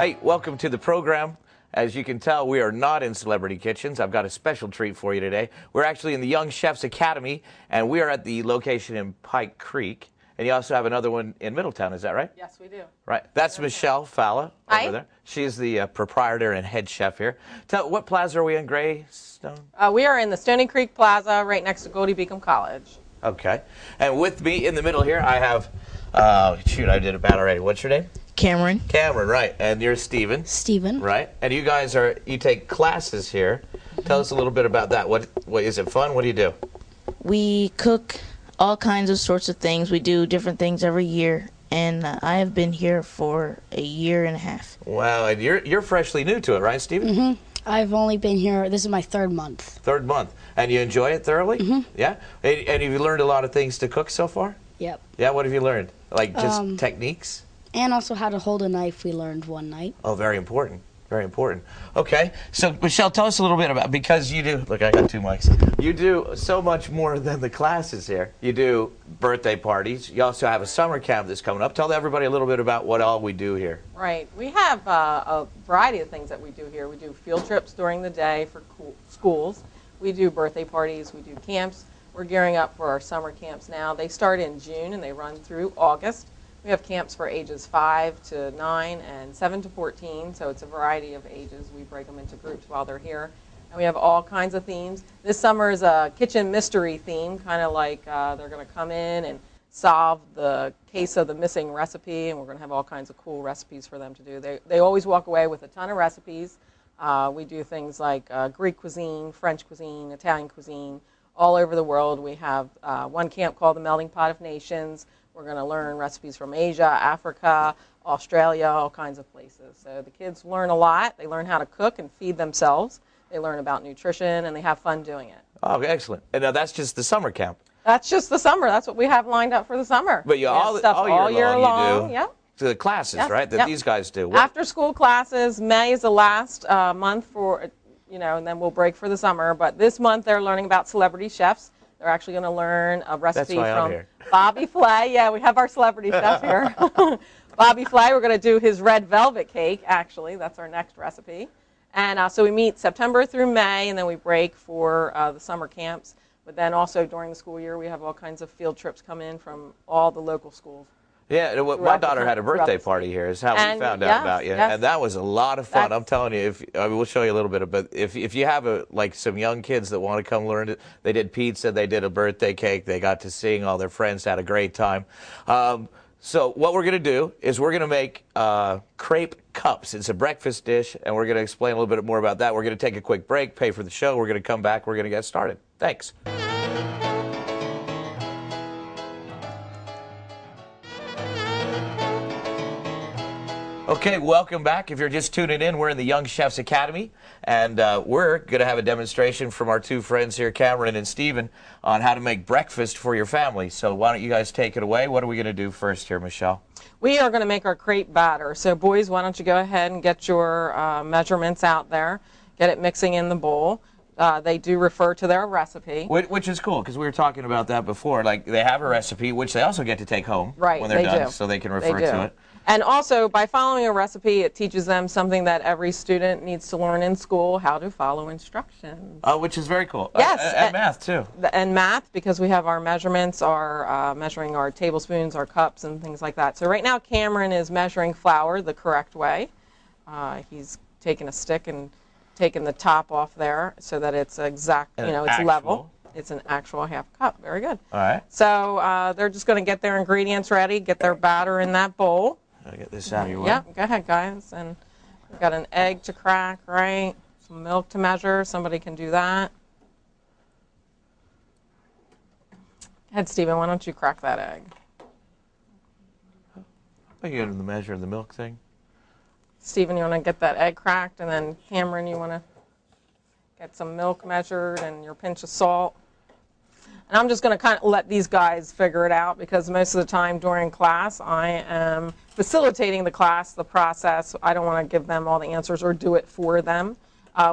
Hey, welcome to the program. As you can tell, we are not in Celebrity Kitchens. I've got a special treat for you today. We're actually in the Young Chefs Academy, and we are at the location in Pike Creek. And you also have another one in Middletown, is that right? Yes, we do. Right. That's Michelle Falla Hi. over there. She's the proprietor and head chef here. What plaza are we in, Greystone? We are in the Stony Creek Plaza right next to Goldie Beacom College. Okay. And with me in the middle here, I have, shoot, I did it bad already. What's your name? Cameron. Cameron, right. And you're Steven. Steven. Right. And you guys you take classes here. Tell us a little bit about that. What is it fun? What do you do? We cook all kinds of sorts of things. We do different things every year, and I have been here for a year and a half. Wow, and you're freshly new to it, right, Steven? Mm-hmm. I've only been here, this is my third month. Third month. And you enjoy it thoroughly? Mm-hmm. Yeah? And have you learned a lot of things to cook so far? Yep. Yeah, what have you learned? Like just techniques? And also how to hold a knife we learned one night. Oh, very important. Very important. Okay, so Michelle, tell us a little bit about, because you do, look, I got two mics. You do so much more than the classes here. You do birthday parties. You also have a summer camp that's coming up. Tell everybody a little bit about what all we do here. Right. We have a variety of things that we do here. We do field trips during the day for schools. We do birthday parties. We do camps. We're gearing up for our summer camps now. They start in June and they run through August. We have camps for ages 5 to 9 and 7 to 14, so it's a variety of ages. We break them into groups while they're here. And we have all kinds of themes. This summer is a kitchen mystery theme, kind of like they're going to come in and solve the case of the missing recipe, and we're going to have all kinds of cool recipes for them to do. They always walk away with a ton of recipes. We do things like Greek cuisine, French cuisine, Italian cuisine, all over the world. We have one camp called the Melting Pot of Nations. We're going to learn recipes from Asia, Africa, Australia, all kinds of places. So the kids learn a lot. They learn how to cook and feed themselves. They learn about nutrition, and they have fun doing it. Oh, excellent. And now that's just the summer camp. That's just the summer. That's what we have lined up for the summer. But all year long you do. Yep. The classes, Yes. right, that Yep. these guys do. After school classes, May is the last month for, and then we'll break for the summer. But this month they're learning about celebrity chefs. They're actually going to learn a recipe from Bobby Flay. Yeah, we have our celebrity chef here. Bobby Flay, we're going to do his red velvet cake, actually. That's our next recipe. And so we meet September through May, and then we break for the summer camps. But then also during the school year, we have all kinds of field trips come in from all the local schools. Yeah, my daughter had a birthday party here, is how we found out about you. Yes. And that was a lot of fun. I'm telling you, we'll show you a little bit, but if you have some young kids that want to come learn it, they did pizza, they did a birthday cake, they got to sing, all their friends had a great time. So what we're going to do is we're going to make crepe cups. It's a breakfast dish, and we're going to explain a little bit more about that. We're going to take a quick break, pay for the show. We're going to come back. We're going to get started. Thanks. Okay, welcome back. If you're just tuning in, we're in the Young Chefs Academy, and we're going to have a demonstration from our two friends here, Cameron and Steven, on how to make breakfast for your family. So why don't you guys take it away? What are we going to do first here, Michelle? We are going to make our crepe batter. So boys, why don't you go ahead and get your measurements out there, get it mixing in the bowl. They do refer to their recipe. Which is cool, because we were talking about that before. Like, they have a recipe, which they also get to take home when they're done, so they can refer to it. And also, by following a recipe, it teaches them something that every student needs to learn in school, how to follow instructions. Which is very cool. Yes. And math, too. And math, because we have our measurements, our measuring our tablespoons, our cups, and things like that. So right now, Cameron is measuring flour the correct way. He's taking a stick and taking the top off there so that it's exact, it's level. It's an actual half cup. Very good. All right. So they're just going to get their ingredients ready, get their batter in that bowl. I'll get this out of your way. Yeah, go ahead, guys. And we've got an egg to crack, right? Some milk to measure. Somebody can do that. Go ahead, Steven. Why don't you crack that egg? I can get the measure of the milk thing. Steven, you want to get that egg cracked, and then Cameron, you want to get some milk measured and your pinch of salt. And I'm just going to kind of let these guys figure it out, because most of the time during class I am facilitating the class, the process. I don't want to give them all the answers or do it for them.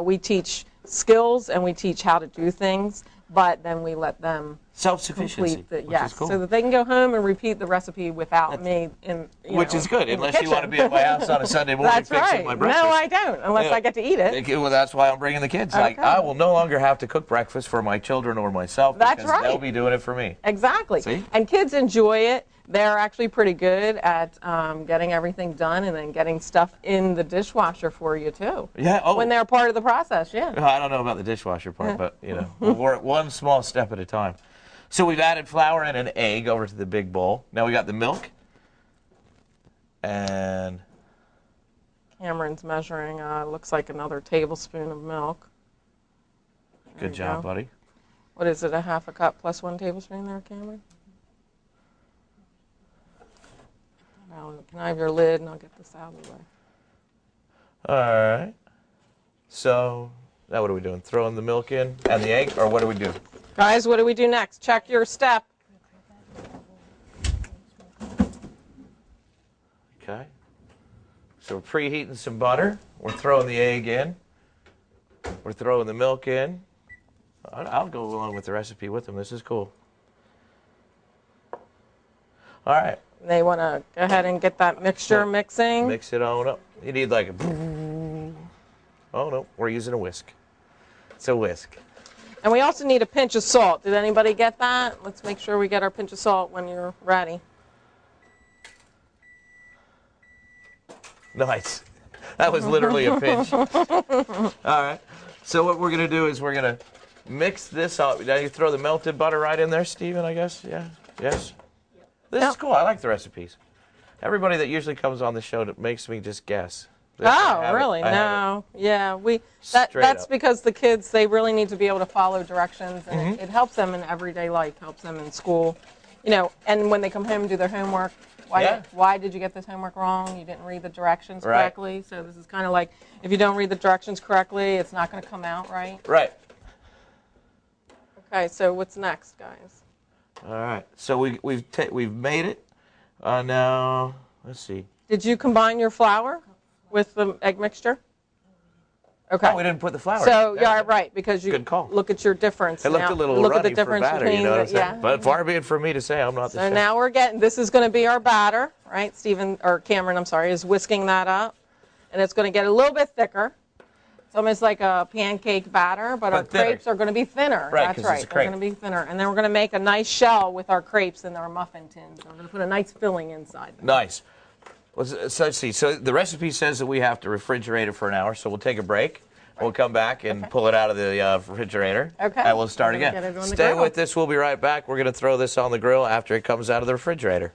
We teach skills and we teach how to do things. but then we let them Self-sufficiency, complete the, which yes, is cool. so that they can go home and repeat the recipe without me in, Which is good, unless you want to be at my house on a Sunday morning That's fixing right. my breakfast. No, I don't, unless I get to eat it. Well, that's why I'm bringing the kids. Okay. I will no longer have to cook breakfast for my children or myself. That's because right. They'll be doing it for me. Exactly. See? And kids enjoy it. They're actually pretty good at getting everything done and then getting stuff in the dishwasher for you, too. Yeah. Oh. When they're part of the process, yeah. I don't know about the dishwasher part, but, we'll work one small step at a time. So we've added flour and an egg over to the big bowl. Now we got the milk. And Cameron's measuring, looks like another tablespoon of milk. good job, buddy. What is it, a half a cup plus 1 tablespoon there, Cameron? Now, can I have your lid and I'll get this out of the way. All right. So now what are we doing? Throwing the milk in and the egg, or what do we do? Guys, what do we do next? Check your step. Okay. So we're preheating some butter. We're throwing the egg in. We're throwing the milk in. I'll go along with the recipe with them. This is cool. All right. They want to go ahead and get that mixture mixing. Mix it on up. You need like a... Oh, no. We're using a whisk. It's a whisk. And we also need a pinch of salt. Did anybody get that? Let's make sure we get our pinch of salt when you're ready. Nice. That was literally a pinch. All right. So what we're going to do is we're going to mix this up. Now you throw the melted butter right in there, Stephen, I guess? Yeah? Yes? This is cool. I like the recipes. Everybody that usually comes on the show that makes me just guess. Oh, really? No. Yeah, that's because the kids, they really need to be able to follow directions, and it helps them in everyday life, helps them in school. And when they come home and do their homework, why did you get this homework wrong? You didn't read the directions correctly. So this is kind of like, if you don't read the directions correctly, it's not going to come out right. Right. Okay, so what's next, guys? All right. So we've made it. Now, let's see. Did you combine your flour with the egg mixture? Okay. Oh, we didn't put the flour. So yeah, right, because you Good call. look at your difference. It looked now. a little look runny at the difference for batter, between you know what I'm saying? yeah. But far be it from me to say I'm not the So chef. now this is going to be our batter, right? Cameron, I'm sorry, is whisking that up, and it's going to get a little bit thicker. It's almost like a pancake batter, but our thinner. crepes are going to be thinner. Right, That's 'cause right. it's a crepe. They're going to be thinner, and then we're going to make a nice shell with our crepes in our muffin tins. We're going to put a nice filling inside them. Nice. Let's see. So the recipe says that we have to refrigerate it for an hour, so we'll take a break. We'll come back and pull it out of the refrigerator. Okay. And we'll start We're gonna again. get it on the Stay grill. with this. We'll be right back. We're going to throw this on the grill after it comes out of the refrigerator.